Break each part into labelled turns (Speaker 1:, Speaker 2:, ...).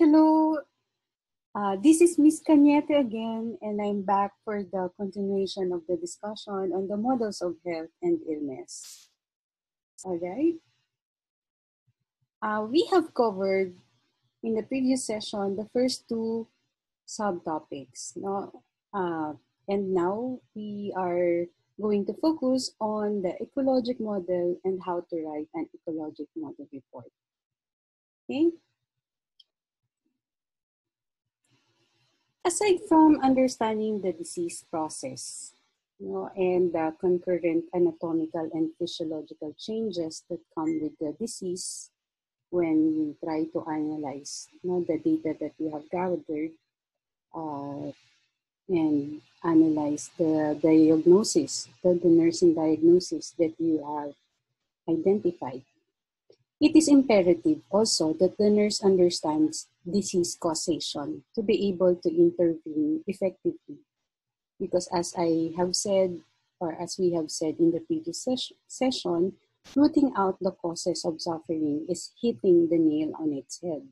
Speaker 1: Hello, this is Miss Cañete again, and I'm back for the continuation of the discussion on the models of health and illness. All right. We have covered in the previous session the first two subtopics. No? And now we are going to focus on the ecologic model and how to write an ecologic model report. Okay. Aside from understanding the disease process, and the concurrent anatomical and physiological changes that come with the disease when we try to analyze the data that we have gathered uh, and analyze the diagnosis, the nursing diagnosis that you have identified. It is imperative also that the nurse understands disease causation to be able to intervene effectively. Because as I have said, or as we have said in the previous session, rooting out the causes of suffering is hitting the nail on its head.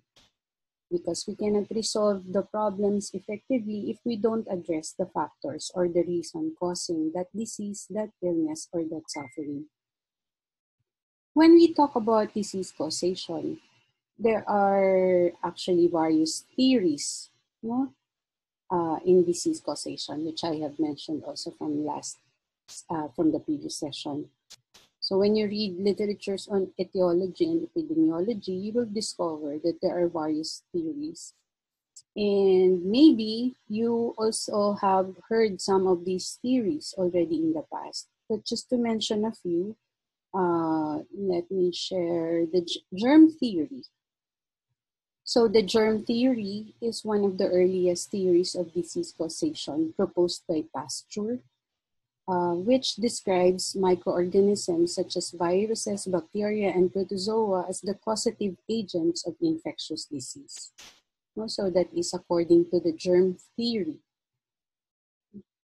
Speaker 1: Because we cannot resolve the problems effectively if we don't address the factors or the reason causing that disease, that illness, or that suffering. When we talk about disease causation, there are actually various theories in disease causation, which I have mentioned also from the previous session. So when you read literatures on etiology and epidemiology, you will discover that there are various theories. And maybe you also have heard some of these theories already in the past. But just to mention a few, let me share the germ theory. So the germ theory is one of the earliest theories of disease causation proposed by Pasteur, which describes microorganisms such as viruses, bacteria, and protozoa as the causative agents of infectious disease. So that is according to the germ theory.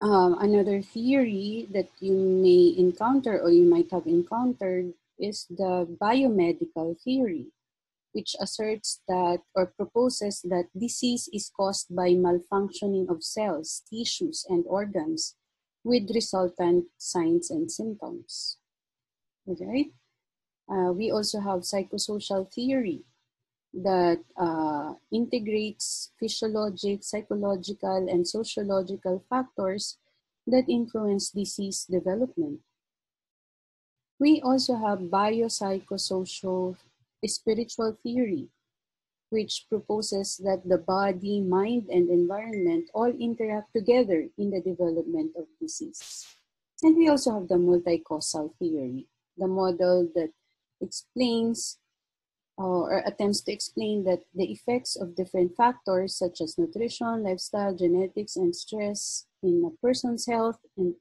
Speaker 1: Another theory that you may encounter or you might have encountered is the biomedical theory, which asserts that or proposes that disease is caused by malfunctioning of cells, tissues, and organs with resultant signs and symptoms. Okay? We also have psychosocial theory that integrates physiologic, psychological, and sociological factors that influence disease development. We also have biopsychosocial spiritual theory, which proposes that the body, mind, and environment all interact together in the development of disease. And we also have the multi-causal theory, the model that explains or attempts to explain that the effects of different factors such as nutrition, lifestyle, genetics, and stress in a person's health and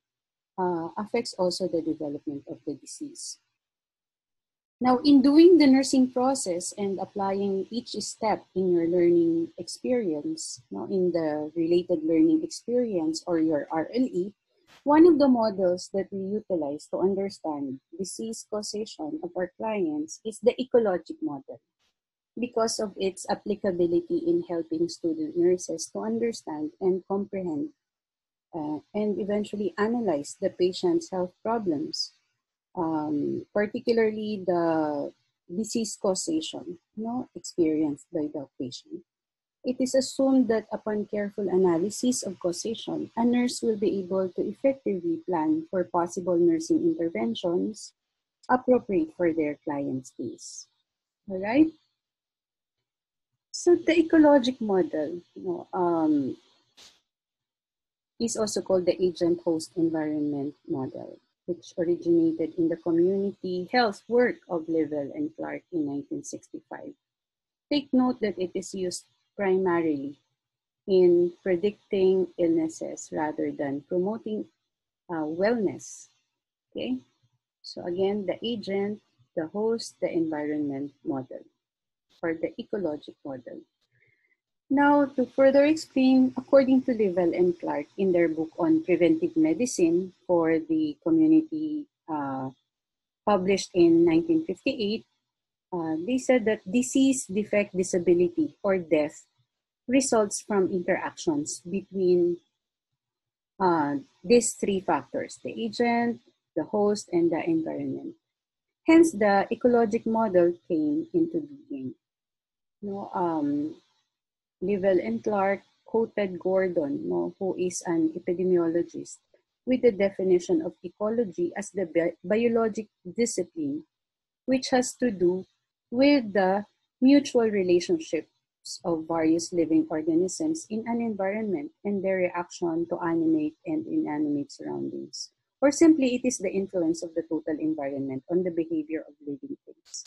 Speaker 1: affects also the development of the disease. Now, in doing the nursing process and applying each step in your learning experience, in the related learning experience or your RLE, one of the models that we utilize to understand disease causation of our clients is the ecologic model because of its applicability in helping student nurses to understand and comprehend and eventually analyze the patient's health problems. Particularly the disease causation experienced by the patient. It is assumed that upon careful analysis of causation, a nurse will be able to effectively plan for possible nursing interventions appropriate for their client's case. All right? So the ecologic model is also called the agent-host environment model, which originated in the community health work of Livell and Clark in 1965. Take note that it is used primarily in predicting illnesses rather than promoting wellness. Okay, so again, the agent, the host, the environment model, or the ecologic model. Now, to further explain, according to Livell and Clark in their book on preventive medicine for the community published in 1958, They said that disease, defect, disability, or death results from interactions between these three factors: the agent, the host, and the environment. Hence, the ecologic model came into being. Livell and Clark quoted Gordon, who is an epidemiologist, with the definition of ecology as the biologic discipline, which has to do with the mutual relationships of various living organisms in an environment and their reaction to animate and inanimate surroundings. Or simply, it is the influence of the total environment on the behavior of living things.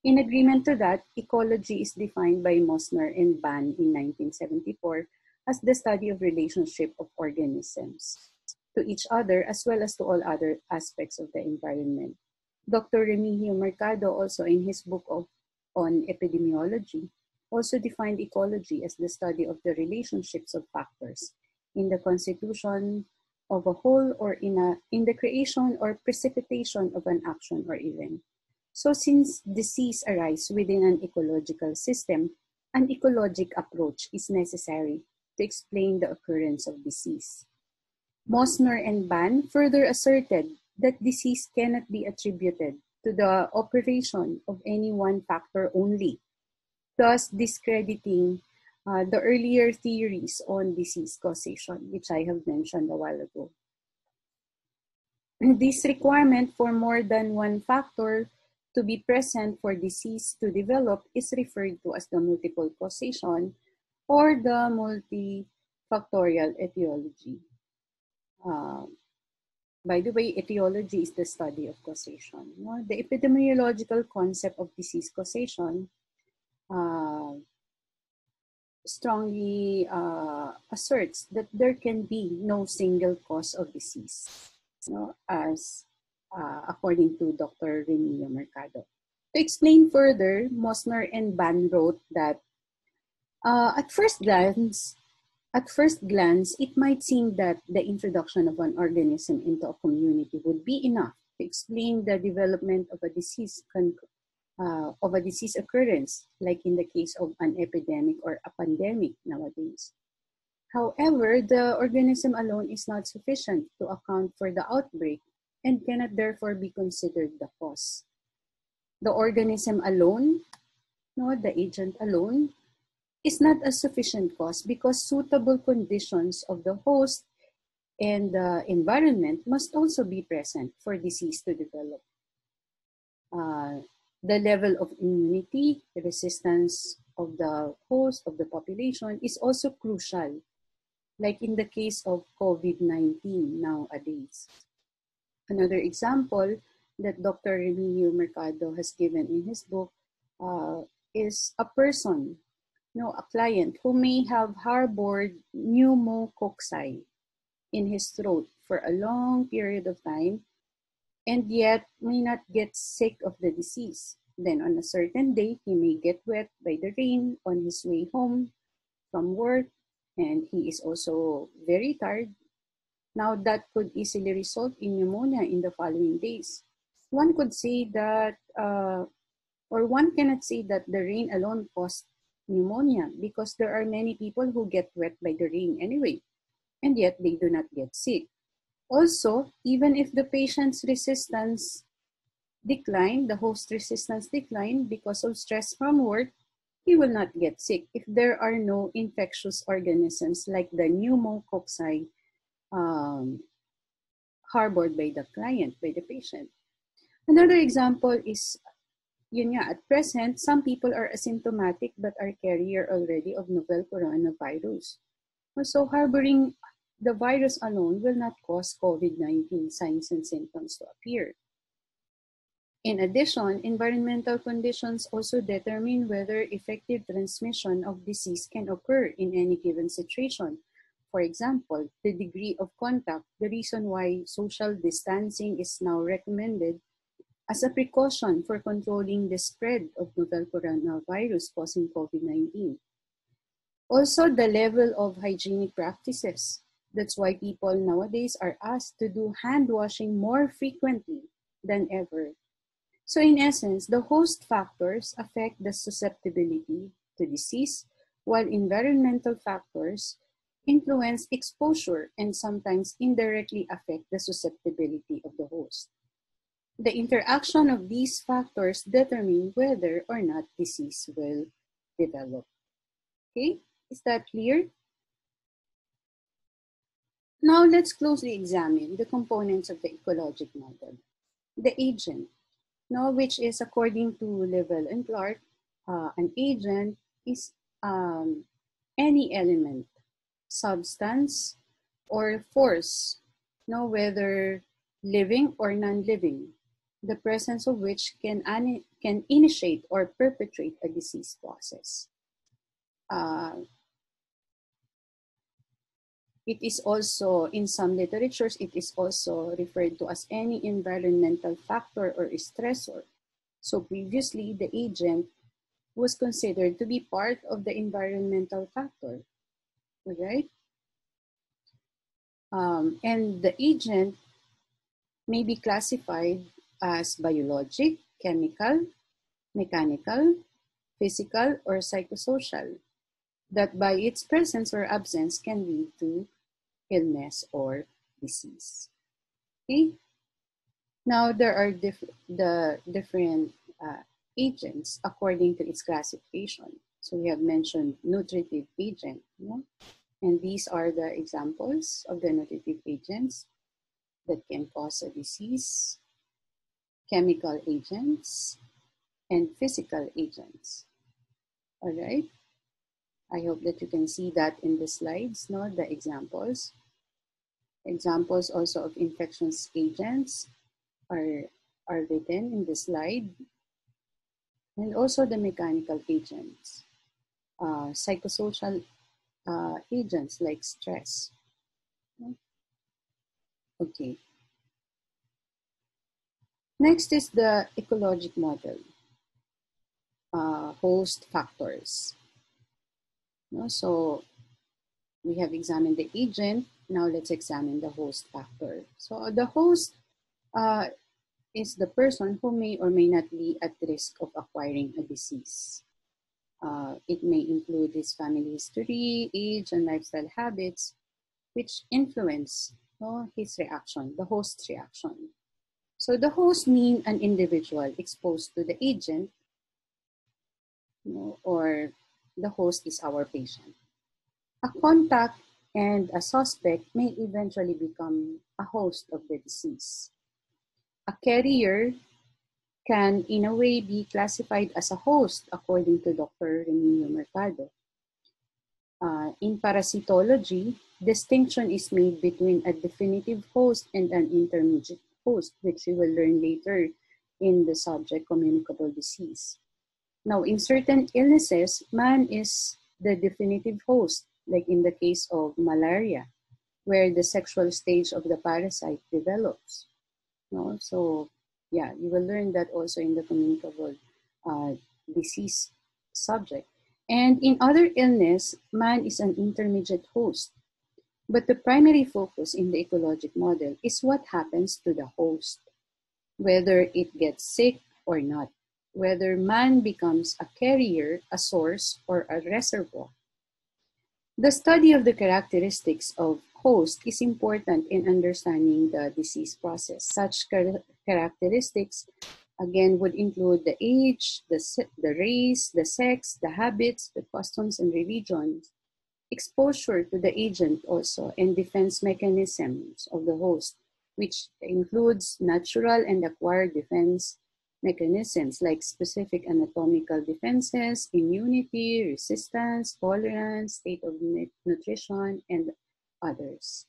Speaker 1: In agreement to that, ecology is defined by Mosner and Ban in 1974 as the study of relationship of organisms to each other as well as to all other aspects of the environment. Dr. Remigio Mercado, also in his book on epidemiology, also defined ecology as the study of the relationships of factors in the constitution of a whole or in the creation or precipitation of an action or event. So since disease arises within an ecological system, an ecologic approach is necessary to explain the occurrence of disease. Mosner and Ban further asserted that disease cannot be attributed to the operation of any one factor only, thus discrediting the earlier theories on disease causation, which I have mentioned a while ago. This requirement for more than one factor to be present for disease to develop is referred to as the multiple causation or the multifactorial etiology. By the way, etiology is the study of causation. The epidemiological concept of disease causation strongly asserts that there can be no single cause of disease, as according to Dr. Remigio Mercado. To explain further, Mosner and Ban wrote that at first glance, it might seem that the introduction of an organism into a community would be enough to explain the development of a disease occurrence, like in the case of an epidemic or a pandemic nowadays. However, the organism alone is not sufficient to account for the outbreak and cannot therefore be considered the cause. The organism alone, the agent alone, is not a sufficient cause because suitable conditions of the host and the environment must also be present for disease to develop. The level of immunity, the resistance of the host, of the population is also crucial, like in the case of COVID-19 nowadays. Another example that Dr. Remigio Mercado has given in his book is a person, a client who may have harbored pneumococci in his throat for a long period of time and yet may not get sick of the disease. Then on a certain day, he may get wet by the rain on his way home from work, and he is also very tired. Now that could easily result in pneumonia in the following days. One could say that, or one cannot say that the rain alone caused pneumonia because there are many people who get wet by the rain anyway, and yet they do not get sick. Also, even if the patient's resistance declined, the host resistance declined because of stress from work, he will not get sick if there are no infectious organisms like the pneumococci harbored by the client, by the patient. Another example is, at present, some people are asymptomatic but are carrier already of novel coronavirus. So harboring the virus alone will not cause COVID-19 signs and symptoms to appear. In addition, environmental conditions also determine whether effective transmission of disease can occur in any given situation. For example, the degree of contact, the reason why social distancing is now recommended as a precaution for controlling the spread of novel coronavirus causing COVID-19. Also, the level of hygienic practices. That's why people nowadays are asked to do hand washing more frequently than ever. So in essence, the host factors affect the susceptibility to disease, while environmental factors influence exposure and sometimes indirectly affect the susceptibility of the host. The interaction of these factors determine whether or not disease will develop. Okay, is that clear? Now let's closely examine the components of the ecologic model. The agent, which is according to Level and Clark, an agent is any element, substance, or force, whether living or non-living, the presence of which can initiate or perpetrate a disease process. It is also, in some literatures, it is also referred to as any environmental factor or stressor. So previously, the agent was considered to be part of the environmental factor, right? And the agent may be classified as biologic, chemical, mechanical, physical, or psychosocial, that by its presence or absence can lead to illness or disease. Okay? Now, there are the different agents according to its classification. So we have mentioned nutritive agent, and these are the examples of the nutritive agents that can cause a disease: chemical agents and physical agents. All right. I hope that you can see that in the slides, the examples. Examples also of infectious agents are written in the slide. And also the mechanical agents, psychosocial agents like stress. Okay. Next is the ecologic model, host factors. So we have examined the agent. Now let's examine the host factor. So the host is the person who may or may not be at risk of acquiring a disease. It may include his family history, age, and lifestyle habits, which influence his reaction, the host's reaction. So the host means an individual exposed to the agent, or the host is our patient. A contact and a suspect may eventually become a host of the disease. A carrier can, in a way, be classified as a host, according to Dr. Remigio Mercado. In parasitology, distinction is made between a definitive host and an intermediate host, which we will learn later in the subject communicable disease. Now, in certain illnesses, man is the definitive host, like in the case of malaria, where the sexual stage of the parasite develops. So, yeah, you will learn that also in the communicable disease subject. And in other illness, man is an intermediate host. But the primary focus in the ecologic model is what happens to the host, whether it gets sick or not, whether man becomes a carrier, a source, or a reservoir. The study of the characteristics of host is important in understanding the disease process. Such characteristics, again, would include the age, the race, the sex, the habits, the customs and religions, exposure to the agent also, and defense mechanisms of the host, which includes natural and acquired defense mechanisms like specific anatomical defenses, immunity, resistance, tolerance, state of nutrition, and others.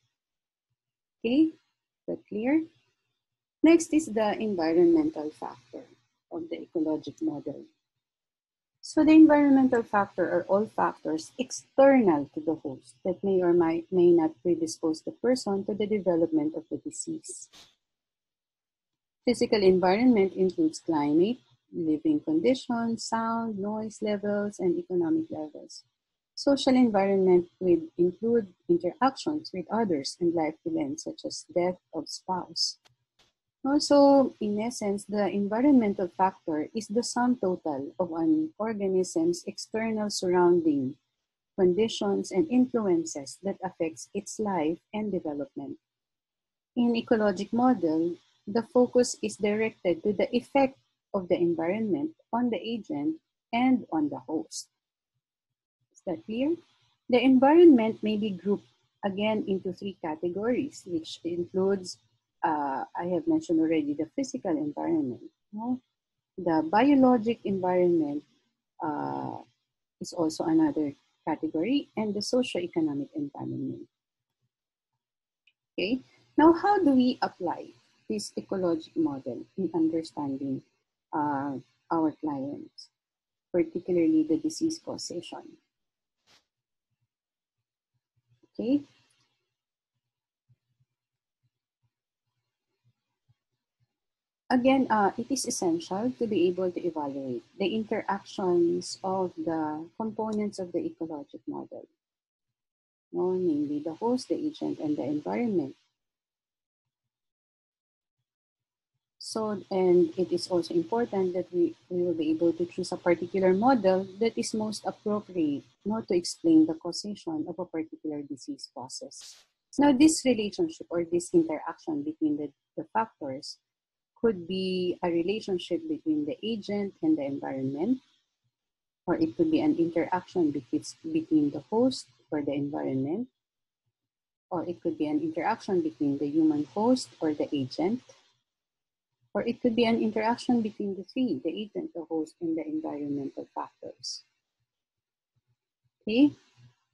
Speaker 1: Okay, is that clear? Next is the environmental factor of the ecologic model. So the environmental factor are all factors external to the host that may or may not predispose the person to the development of the disease. Physical environment includes climate, living conditions, sound, noise levels, and economic levels. Social environment will include interactions with others and life events such as death of spouse. Also, in essence, the environmental factor is the sum total of an organism's external surrounding conditions and influences that affects its life and development. In ecologic model, the focus is directed to the effect of the environment on the agent and on the host. Is that clear? The environment may be grouped again into three categories, which includes, I have mentioned already, the physical environment. No? The biologic environment uh, is also another category, and the socio-economic environment. Okay, now how do we apply this ecologic model in understanding uh, our clients, particularly the disease causation? Okay, again, it is essential to be able to evaluate the interactions of the components of the ecologic model, no, namely the host, the agent, and the environment. So, and it is also important that we will be able to choose a particular model that is most appropriate, not to explain the causation of a particular disease process. Now, this relationship or this interaction between the factors could be a relationship between the agent and the environment, or it could be an interaction between the host or the environment, or it could be an interaction between the human host or the agent, or it could be an interaction between the three, the agent, the host, and the environmental factors. Okay?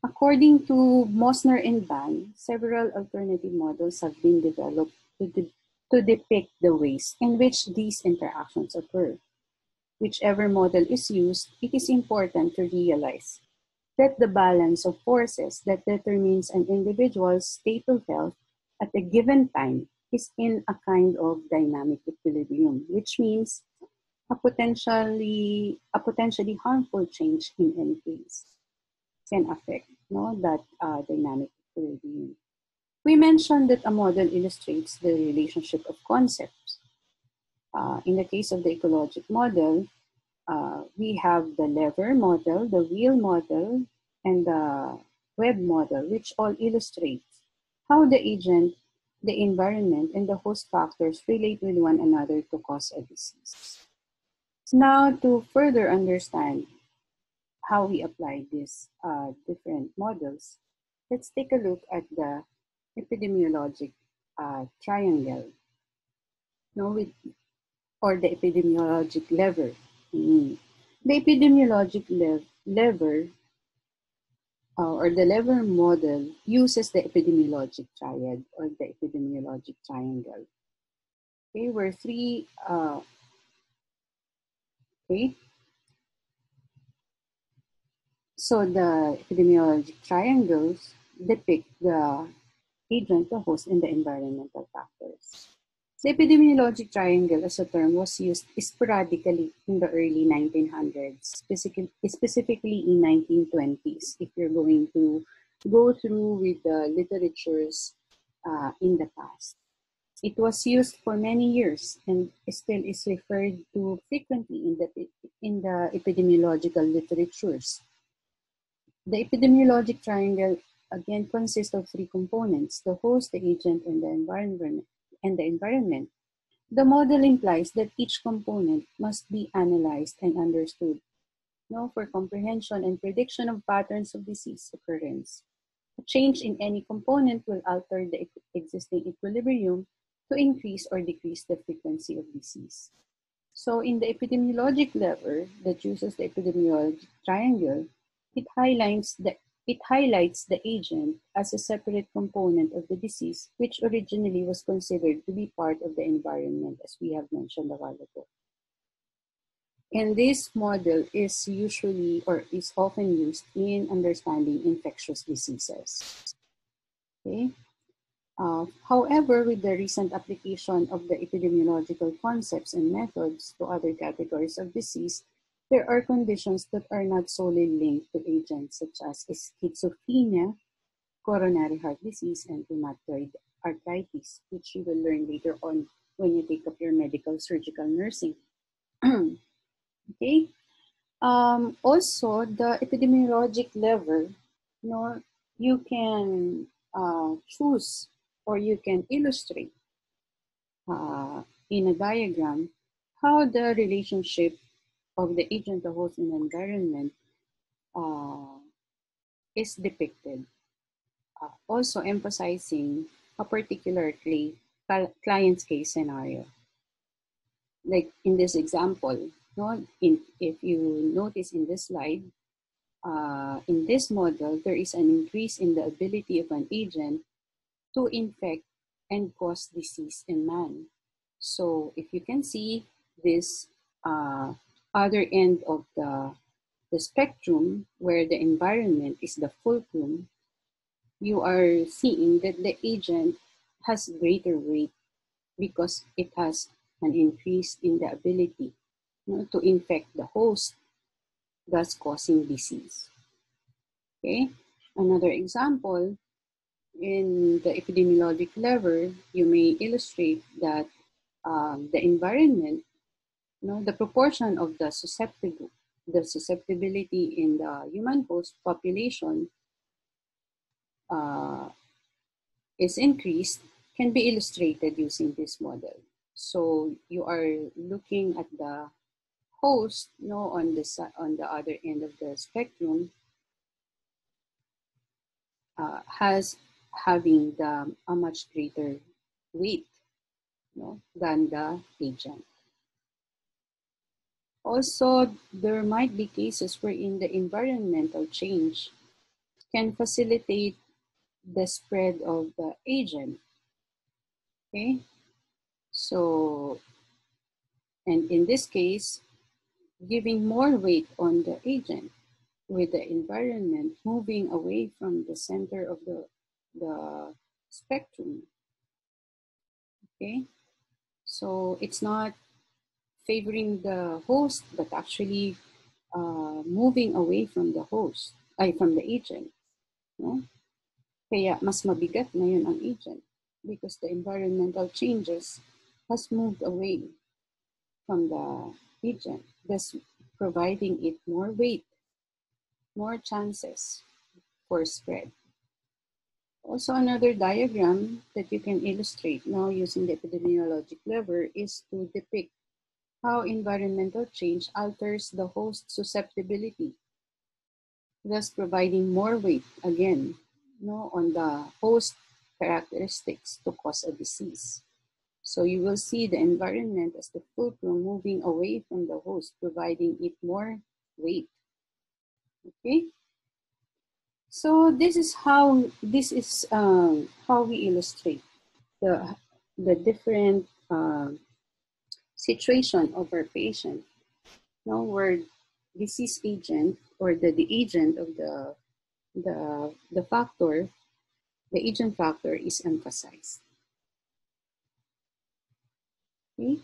Speaker 1: According to Mosner and Ban, several alternative models have been developed to depict the ways in which these interactions occur. Whichever model is used, it is important to realize that the balance of forces that determines an individual's state of health at a given time is in a kind of dynamic equilibrium, which means a potentially harmful change in any case can affect, no, that dynamic equilibrium. We mentioned that a model illustrates the relationship of concepts. In the case of the ecologic model, we have the lever model, the wheel model, and the web model, which all illustrate how the agent, the environment, and the host factors relate with one another to cause a disease. Now, to further understand how we apply these different models, let's take a look at the epidemiologic triangle, no, with, or the epidemiologic lever. Mm. The epidemiologic lever or the lever model uses the epidemiologic triad or the epidemiologic triangle. Okay, where three, okay, so the epidemiologic triangles depict the agent, the host, and the environmental factors. The epidemiologic triangle as a term was used sporadically in the early 1900s, specifically in 1920s, if you're going to go through with the literatures in the past. It was used for many years and still is referred to frequently in the epidemiological literatures. The epidemiologic triangle again consists of three components: the host, the agent, and the environment. The model implies that each component must be analyzed and understood, no, for comprehension and prediction of patterns of disease occurrence. A change in any component will alter the existing equilibrium to increase or decrease the frequency of disease. So in the epidemiologic lever that uses the epidemiologic triangle, it highlights the agent as a separate component of the disease, which originally was considered to be part of the environment, as we have mentioned a while ago. And this model is usually or is often used in understanding infectious diseases. Okay. However, with the recent application of the epidemiological concepts and methods to other categories of disease, there are conditions that are not solely linked to agents such as schizophrenia, coronary heart disease, and rheumatoid arthritis, which you will learn later on when you take up your medical surgical nursing. Okay. Also, the epidemiologic level, you know, you can choose or you can illustrate uh, in a diagram how the relationship of the agent, the host, and environment uh, is depicted. Also emphasizing a particular client's case scenario. Like in this example, no, if you notice in this slide, in this model, there is an increase in the ability of an agent to infect and cause disease in man. So if you can see this other end of the spectrum where the environment is the fulcrum, you are seeing that the agent has greater weight because it has an increase in the ability, you know, to infect the host, thus causing disease. Okay, another example, in the epidemiologic level, you may illustrate that the environment, you know, the proportion of the susceptibility in the human host population uh, is increased can be illustrated using this model. So you are looking at the host, you know, on the other end of the spectrum, has having a much greater weight, you know, than the agent. Also, there might be cases wherein the environmental change can facilitate the spread of the agent. Okay, so, and in this case, giving more weight on the agent with the environment moving away from the center of the spectrum. Okay, so it's not favoring the host, but actually moving away from the host, from the agent. No? Kaya mas mabigat ngayon ang agent because the environmental changes has moved away from the agent, thus providing it more weight, more chances for spread. Also, another diagram that you can illustrate now using the epidemiologic lever is to depict how environmental change alters the host susceptibility, thus providing more weight, again, no, on the host characteristics to cause a disease. So you will see the environment as the fulcrum moving away from the host, providing it more weight. Okay. So this is how we illustrate the different situation of our patient. Now, where disease agent or the agent of the factor, the agent factor is emphasized. Okay.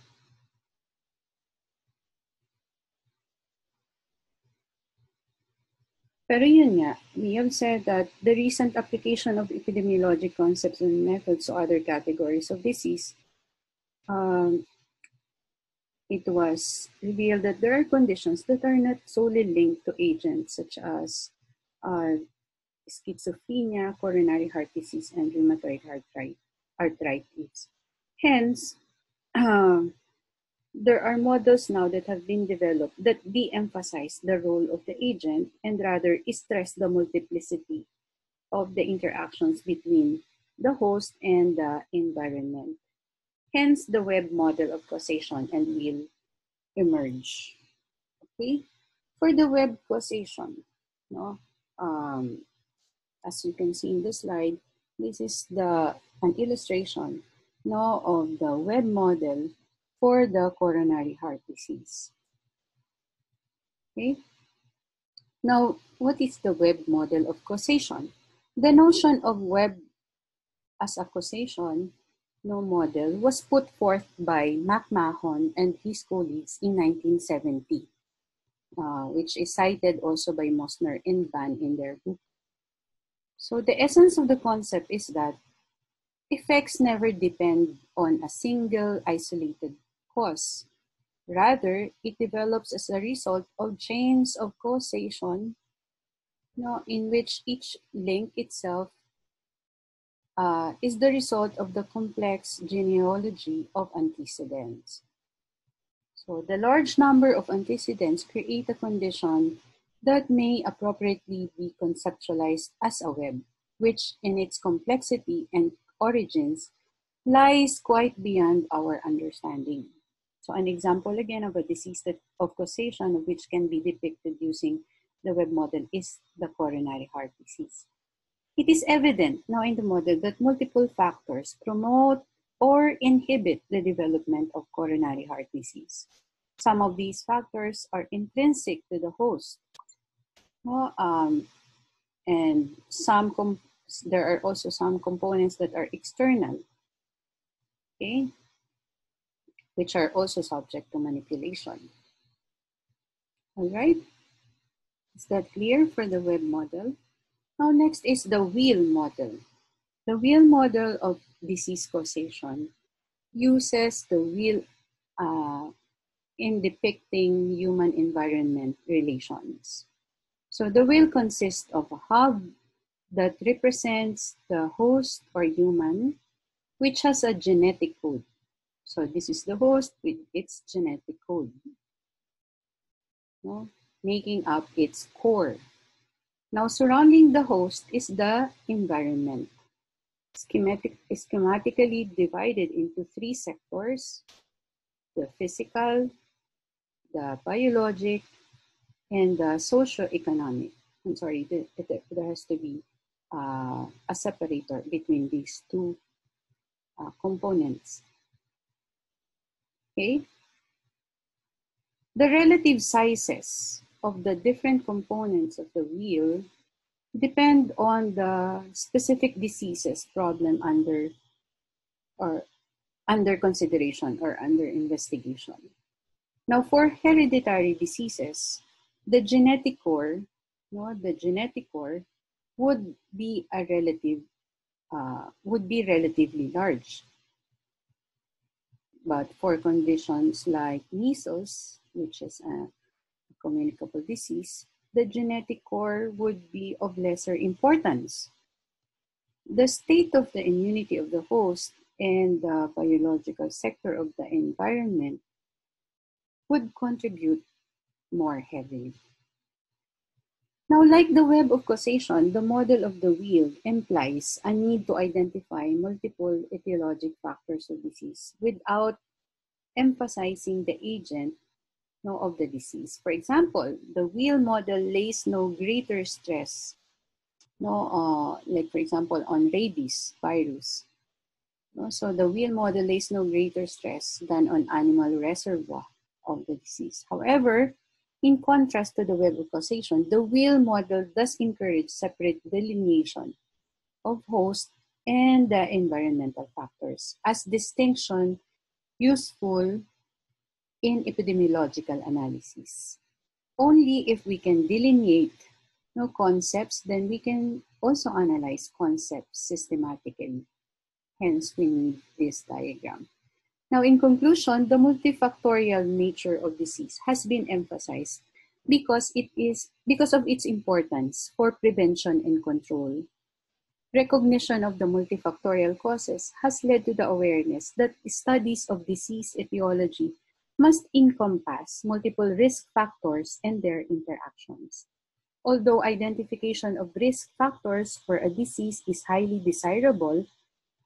Speaker 1: Pero yun nga, we have said that the recent application of epidemiologic concepts and methods to other categories of disease, it was revealed that there are conditions that are not solely linked to agents such as schizophrenia, coronary heart disease, and rheumatoid arthritis. Hence, there are models now that have been developed that de-emphasize the role of the agent and rather stress the multiplicity of the interactions between the host and the environment. Hence, the Webb model of causation and will emerge. Okay, for the Webb causation, no, as you can see in the slide, this is an illustration, no, of the Webb model for the coronary heart disease. Okay. Now, what is the Webb model of causation? The notion of Webb as a causation, no, model was put forth by McMahon and his colleagues in 1970, which is cited also by Mosner and Van in their book. So the essence of the concept is that effects never depend on a single isolated cause. Rather, it develops as a result of chains of causation, in which each link itself is the result of the complex genealogy of antecedents. So the large number of antecedents create a condition that may appropriately be conceptualized as a web, which in its complexity and origins lies quite beyond our understanding. So an example again of a disease of causation of which can be depicted using the web model is the coronary heart disease. It is evident now in the model that multiple factors promote or inhibit the development of coronary heart disease. Some of these factors are intrinsic to the host, and there are also some components that are external, okay, which are also subject to manipulation. All right, is that clear for the web model? Now next is the wheel model. The wheel model of disease causation uses the wheel in depicting human-environment relations. So the wheel consists of a hub that represents the host or human, which has a genetic code. So this is the host with its genetic code, making up its core. Now surrounding the host is the environment, schematically divided into three sectors: the physical, the biologic, and the socio-economic. I'm sorry, there has to be a separator between these two components. Okay? The relative sizes of the different components of the wheel depend on the specific diseases problem under consideration or under investigation. Now, for hereditary diseases, the genetic core would be relatively large. But for conditions like measles, which is a communicable disease, the genetic core would be of lesser importance. The state of the immunity of the host and the biological sector of the environment would contribute more heavily. Now, like the web of causation, the model of the wheel implies a need to identify multiple etiologic factors of disease without emphasizing the agent of the disease. For example, the wheel model lays no greater stress, like for example, on rabies virus. So the wheel model lays no greater stress than on animal reservoir of the disease. However, in contrast to the web of causation, the wheel model does encourage separate delineation of host and the environmental factors as distinction useful in epidemiological analysis. Only if we can delineate concepts, then we can also analyze concepts systematically. Hence, we need this diagram. Now, in conclusion, the multifactorial nature of disease has been emphasized because of its importance for prevention and control. Recognition of the multifactorial causes has led to the awareness that studies of disease etiology must encompass multiple risk factors and their interactions. Although identification of risk factors for a disease is highly desirable,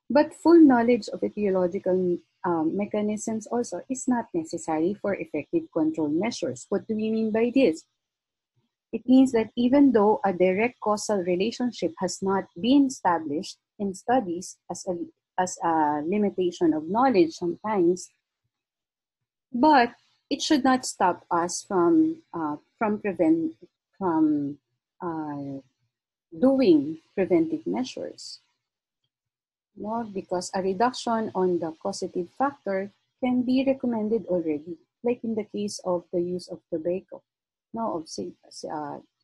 Speaker 1: but full knowledge of etiological mechanisms also is not necessary for effective control measures. What do we mean by this? It means that even though a direct causal relationship has not been established in studies as a limitation of knowledge sometimes, but it should not stop us from doing preventive measures. Because a reduction on the causative factor can be recommended already, like in the case of the use of tobacco,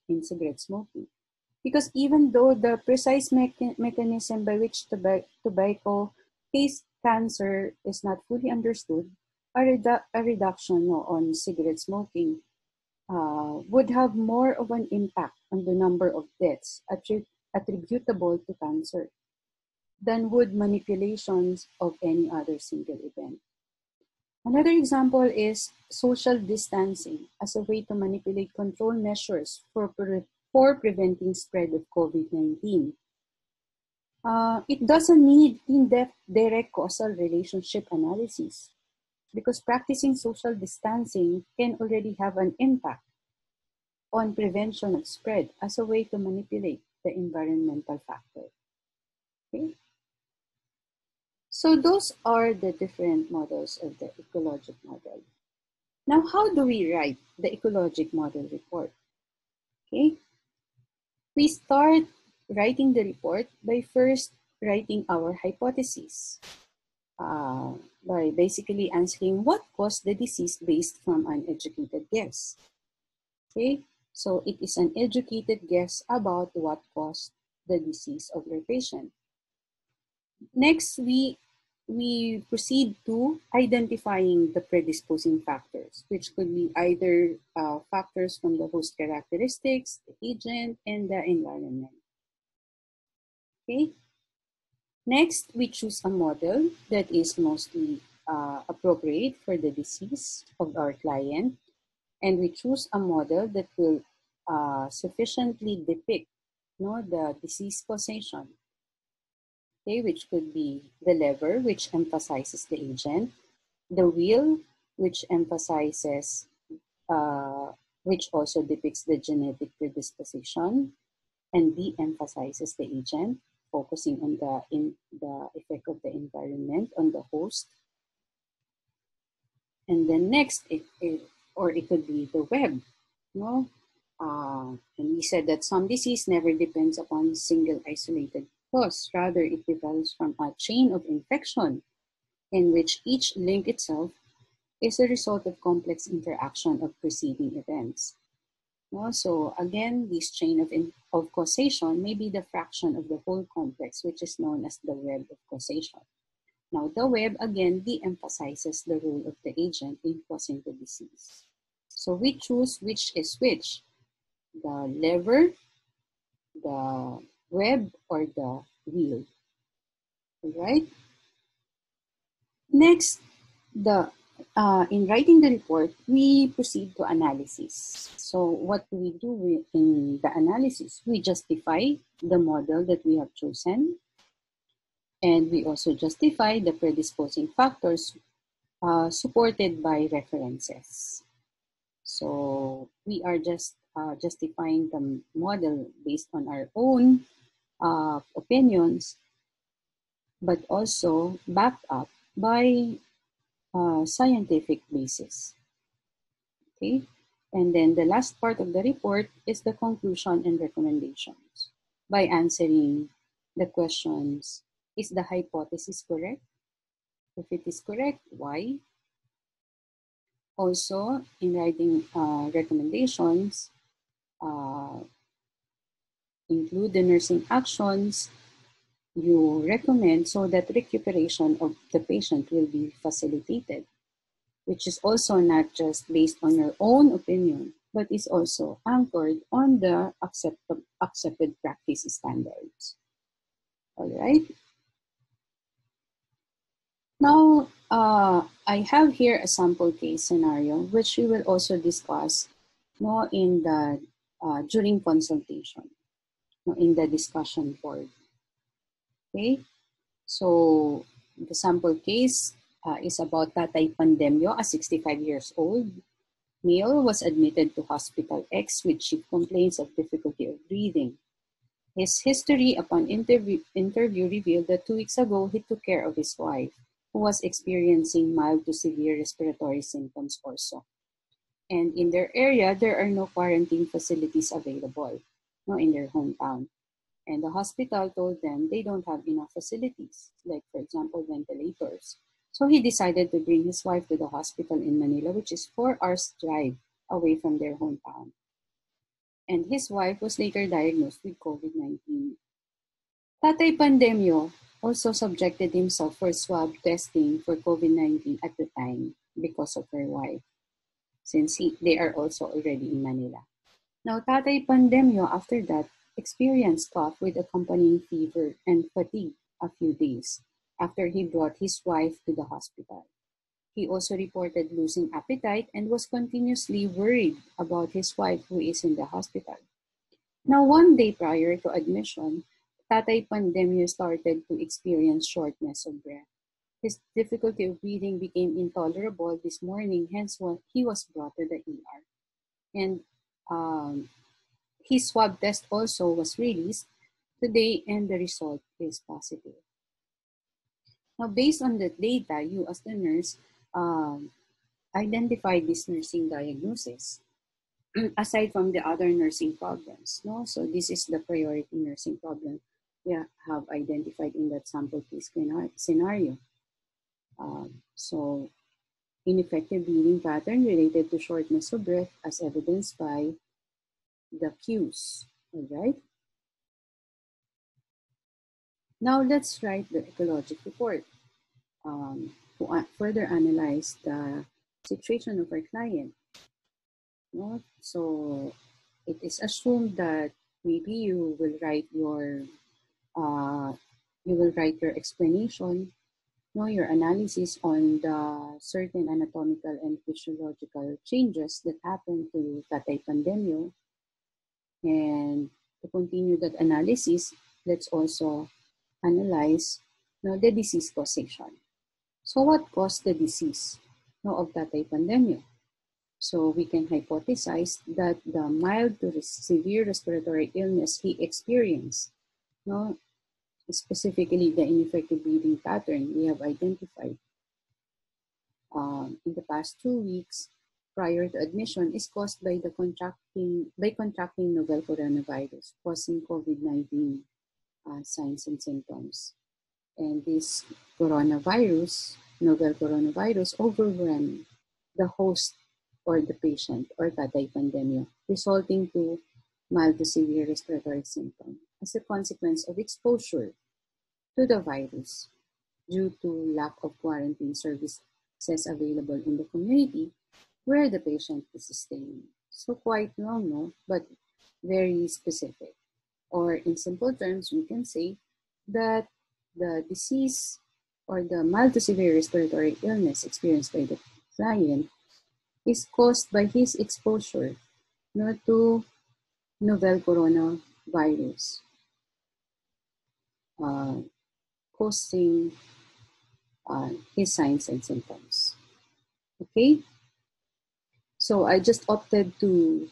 Speaker 1: in cigarette smoking. Because even though the precise mechanism by which tobacco causes cancer is not fully understood, a reduction on cigarette smoking would have more of an impact on the number of deaths attributable to cancer than would manipulations of any other single event. Another example is social distancing as a way to manipulate control measures for preventing spread of COVID-19. It doesn't need in-depth direct causal relationship analysis because practicing social distancing can already have an impact on prevention of spread as a way to manipulate the environmental factor. Okay? So those are the different models of the ecologic model. Now, how do we write the ecologic model report? Okay, we start writing the report by first writing our hypothesis, by basically answering what caused the disease based from an educated guess. Okay, so it is an educated guess about what caused the disease of your patient. Next, we proceed to identifying the predisposing factors, which could be either factors from the host characteristics, the agent, and the environment. Okay. Next, we choose a model that is mostly appropriate for the disease of our client, and we choose a model that will sufficiently depict the disease causation. Okay, which could be the lever, which emphasizes the agent, the wheel, which emphasizes, which also depicts the genetic predisposition, and de-emphasizes the agent, focusing on the effect of the environment on the host. And then next, it could be the web, and we said that some disease never depends upon single isolated cause. Rather, it develops from a chain of infection in which each link itself is a result of complex interaction of preceding events. So again, this chain of causation may be the fraction of the whole complex, which is known as the web of causation. Now, the web again de-emphasizes the role of the agent in causing the disease. So we choose which is which, the lever, the web, or the wheel. All right. Next, in writing the report, we proceed to analysis. So what do we do in the analysis? We justify the model that we have chosen, and we also justify the predisposing factors supported by references. So we are just justifying the model based on our own opinions, but also backed up by scientific basis. Okay, and then the last part of the report is the conclusion and recommendations by answering the questions: is the hypothesis correct? If it is correct, why? Also, in writing recommendations, include the nursing actions you recommend so that recuperation of the patient will be facilitated, which is also not just based on your own opinion, but is also anchored on the accepted practice standards. All right. Now, I have here a sample case scenario, which we will also discuss in the during consultation, in the discussion board. Okay, so the sample case is about Tatay Pandemyo, a 65 years old male was admitted to Hospital X with chief complaints of difficulty of breathing. His history upon interview revealed that 2 weeks ago he took care of his wife, who was experiencing mild to severe respiratory symptoms also. And in their area, there are no quarantine facilities available in their hometown. And the hospital told them they don't have enough facilities, like, for example, ventilators. So he decided to bring his wife to the hospital in Manila, which is 4 hours drive away from their hometown. and his wife was later diagnosed with COVID-19. Tatay Pandemio also subjected himself for swab testing for COVID-19 at the time because of her wife, since they are also already in Manila. Now, Tatay Pandemio, after that, experienced cough with accompanying fever and fatigue a few days after he brought his wife to the hospital. He also reported losing appetite and was continuously worried about his wife who is in the hospital. Now, one day prior to admission, Tatay Pandemio started to experience shortness of breath. His difficulty of breathing became intolerable this morning, hence he was brought to the ER. And his swab test also was released today, and the result is positive. Now, based on the data, you as the nurse identified this nursing diagnosis aside from the other nursing problems. No? So this is the priority nursing problem we have identified in that sample case scenario. So ineffective breathing pattern related to shortness of breath as evidenced by the cues, all right? Now let's write the ecologic report to further analyze the situation of our client. No? So it is assumed that maybe you will write your explanation, no, your analysis on the certain anatomical and physiological changes that happened to Tatay Pandemio. And to continue that analysis, let's also analyze the disease causation. So what caused the disease of Tatay Pandemio? So we can hypothesize that the mild to severe respiratory illness he experienced, specifically the ineffective breathing pattern we have identified in the past 2 weeks prior to admission, is caused by contracting novel coronavirus, causing COVID-19 signs and symptoms. And this novel coronavirus, overran the host or the patient or Tatay Pandemio, resulting to mild to severe respiratory symptoms as a consequence of exposure to the virus due to lack of quarantine services available in the community where the patient is staying. So quite long, no, but very specific. Or in simple terms, we can say that the disease or the mild to severe respiratory illness experienced by the client is caused by his exposure to novel coronavirus, causing his signs and symptoms. Okay, so I just opted to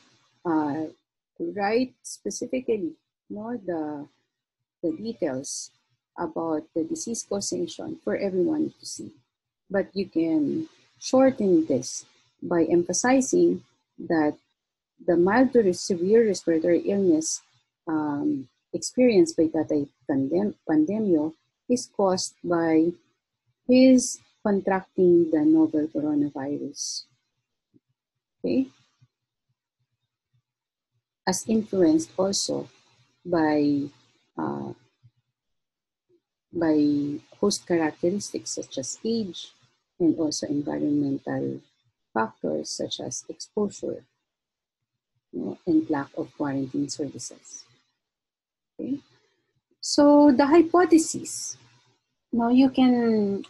Speaker 1: write specifically the details about the disease causation for everyone to see. But you can shorten this by emphasizing that the mild to severe respiratory illness experienced by Tatay Pandemio is caused by his contracting the novel coronavirus. Okay? As influenced also by host characteristics such as age and also environmental factors such as exposure and lack of quarantine services. Okay, so the hypothesis. Now you can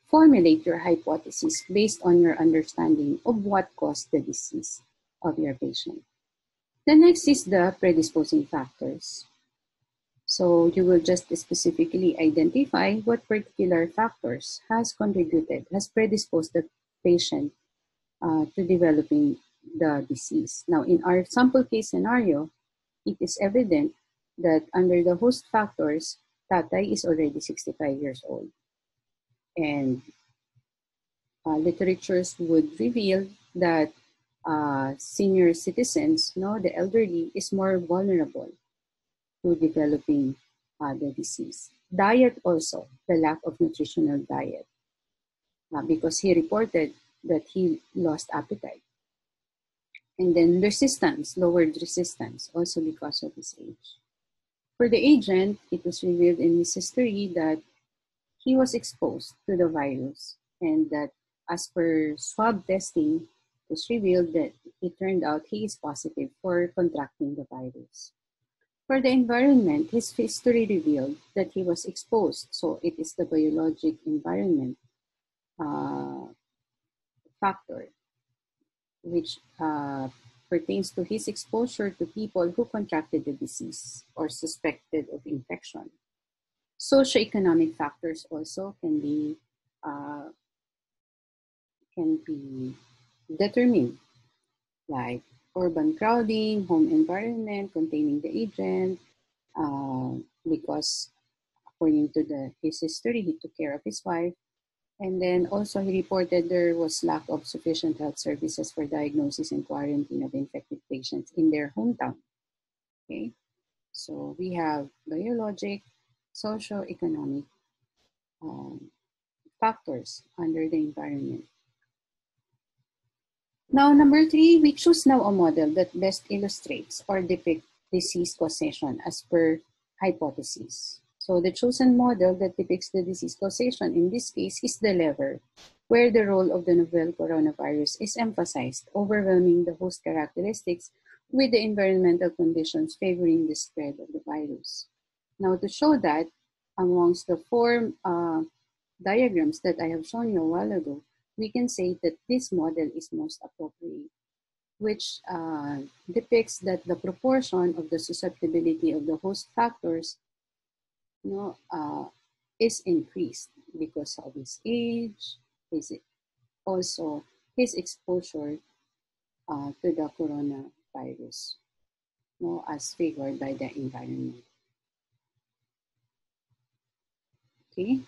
Speaker 1: formulate your hypothesis based on your understanding of what caused the disease of your patient. The next is the predisposing factors. So you will just specifically identify what particular factors has predisposed the patient to developing the disease. Now, in our sample case scenario, it is evident that under the host factors, Tatay is already 65 years old. And literatures would reveal that senior citizens, the elderly, is more vulnerable to developing the disease. Diet also, the lack of nutritional diet, because he reported that he lost appetite. And then resistance, lowered resistance, also because of his age. For the agent, it was revealed in his history that he was exposed to the virus, and that as per swab testing, it was revealed that it turned out he is positive for contracting the virus. For the environment, his history revealed that he was exposed, so it is the biologic environment factor, which pertains to his exposure to people who contracted the disease or suspected of infection. Socioeconomic factors also can be determined, like urban crowding, home environment containing the agent, because according to his history, he took care of his wife. And then also he reported there was lack of sufficient health services for diagnosis and quarantine of infected patients in their hometown. Okay, so we have biologic, socio-economic factors under the environment. Now, number 3, we choose now a model that best illustrates or depicts disease causation as per hypothesis. So the chosen model that depicts the disease causation in this case is the lever, where the role of the novel coronavirus is emphasized, overwhelming the host characteristics with the environmental conditions favoring the spread of the virus. Now, to show that, amongst the 4 diagrams that I have shown you a while ago, we can say that this model is most appropriate, which depicts that the proportion of the susceptibility of the host factors is increased because of his age, also his exposure to the coronavirus, as favored by the environment. Okay.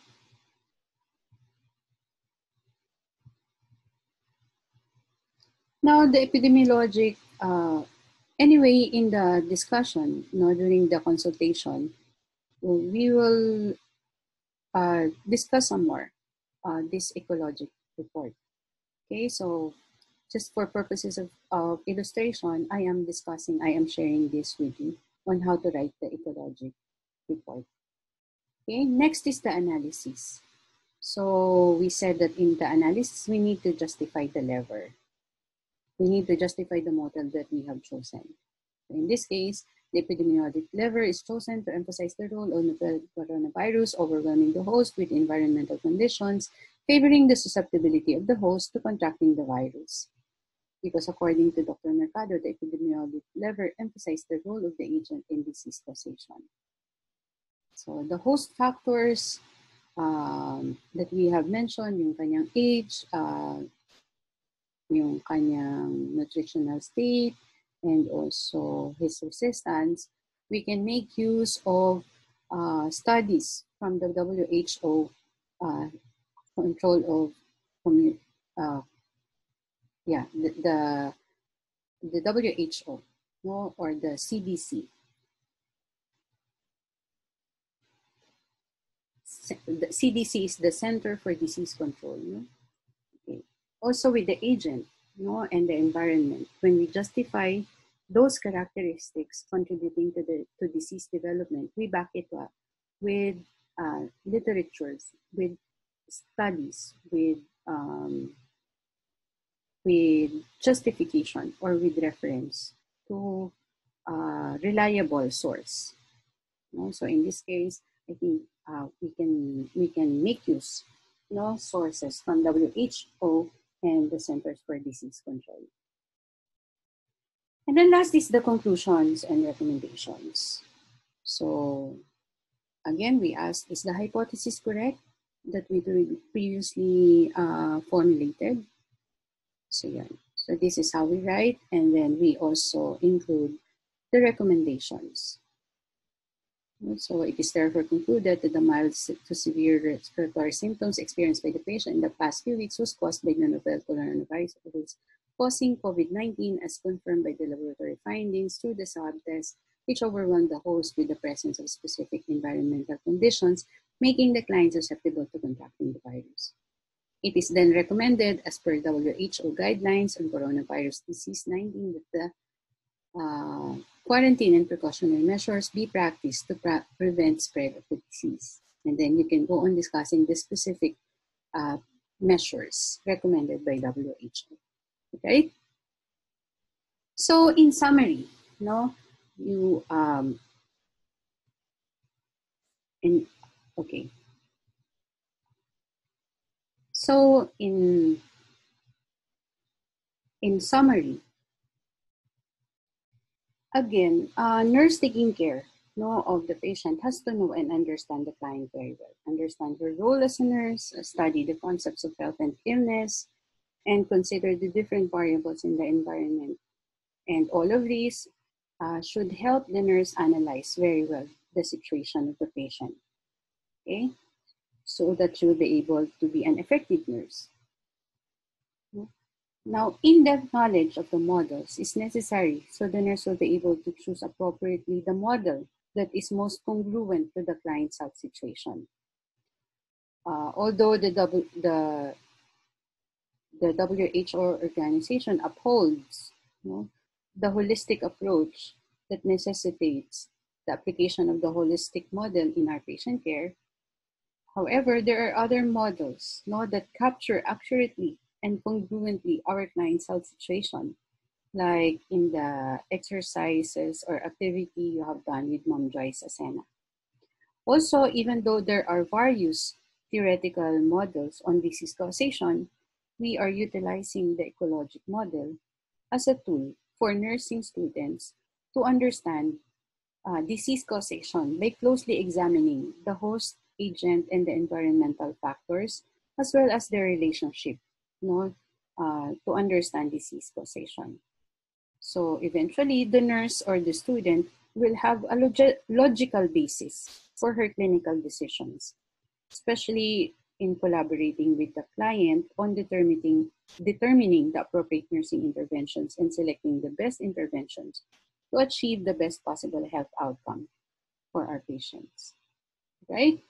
Speaker 1: Now, the epidemiologic, anyway, in the discussion, during the consultation, we will discuss some more this ecologic report. Okay, so just for purposes of illustration, I am sharing this with you on how to write the ecologic report. Okay, next is the analysis. So we said that in the analysis, we need to justify the lever. We need to justify the model that we have chosen. In this case, the epidemiologic lever is chosen to emphasize the role of the coronavirus overwhelming the host with environmental conditions, favoring the susceptibility of the host to contracting the virus. Because according to Dr. Mercado, the epidemiologic lever emphasized the role of the agent in disease causation. So the host factors that we have mentioned, yung kanyang age, yung kanyang nutritional state, and also his resistance, we can make use of studies from the WHO control of the WHO, or the CDC. The CDC is the Center for Disease Control. Okay. Also with the agent, and the environment, when we justify those characteristics contributing to disease development, we back it up with literatures, with studies, with justification, or with reference to reliable source. So in this case, I think we can make use sources from WHO and the Centers for Disease Control. And then last is the conclusions and recommendations. So again, we asked, is the hypothesis correct that we previously formulated? So yeah, so this is how we write, and then we also include the recommendations. So it is therefore concluded that the mild to severe respiratory symptoms experienced by the patient in the past few weeks was caused by the novel coronavirus causing COVID-19, as confirmed by the laboratory findings through the swab test, which overwhelmed the host with the presence of specific environmental conditions, making the client susceptible to contracting the virus. It is then recommended as per WHO guidelines on coronavirus disease 19 that the quarantine and precautionary measures be practiced to prevent spread of the disease. And then you can go on discussing the specific measures recommended by WHO. Okay? So in summary, okay. So in summary, again, nurse taking care of the patient has to know and understand the client very well. Understand her role as a nurse, study the concepts of health and illness, and consider the different variables in the environment. And all of these should help the nurse analyze very well the situation of the patient. Okay? So that she will be able to be an effective nurse. Now, in-depth knowledge of the models is necessary so the nurse will be able to choose appropriately the model that is most congruent to the client's health situation. Although the WHO organization upholds the holistic approach that necessitates the application of the holistic model in our patient care, however, there are other models that capture accurately and congruently our client's health situation, like in the exercises or activity you have done with Mom Joyce Asena. Also, even though there are various theoretical models on disease causation, we are utilizing the ecologic model as a tool for nursing students to understand disease causation by closely examining the host, agent, and the environmental factors, as well as their relationship to understand disease causation. So eventually, the nurse or the student will have a logical basis for her clinical decisions, especially in collaborating with the client on determining the appropriate nursing interventions and selecting the best interventions to achieve the best possible health outcome for our patients, right?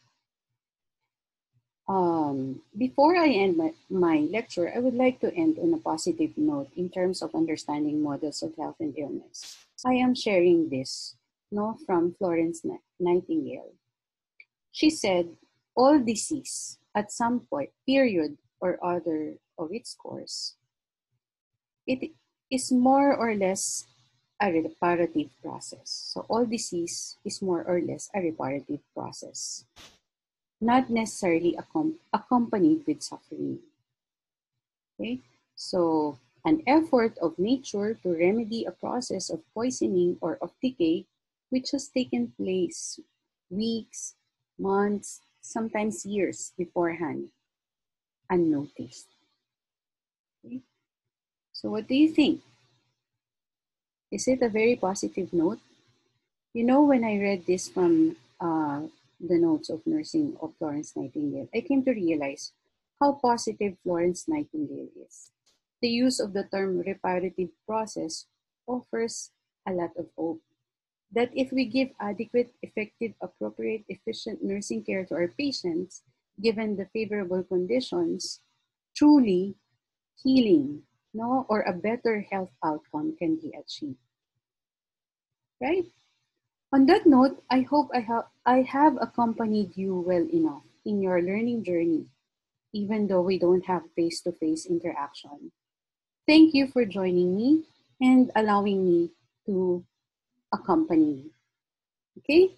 Speaker 1: Before I end my lecture, I would like to end on a positive note in terms of understanding models of health and illness. I am sharing this from Florence Nightingale. She said, all disease at some period or other of its course, it is more or less a reparative process. So all disease is more or less a reparative process, not necessarily accompanied with suffering. Okay? So an effort of nature to remedy a process of poisoning or of decay which has taken place weeks, months, sometimes years beforehand, unnoticed. Okay? So what do you think? Is it a very positive note? When I read this from the notes of nursing of Florence Nightingale, I came to realize how positive Florence Nightingale is. The use of the term reparative process offers a lot of hope that if we give adequate, effective, appropriate, efficient nursing care to our patients, given the favorable conditions, truly healing, or a better health outcome can be achieved. Right? On that note, I hope I have accompanied you well enough in your learning journey, even though we don't have face-to-face interaction. Thank you for joining me and allowing me to accompany you. Okay?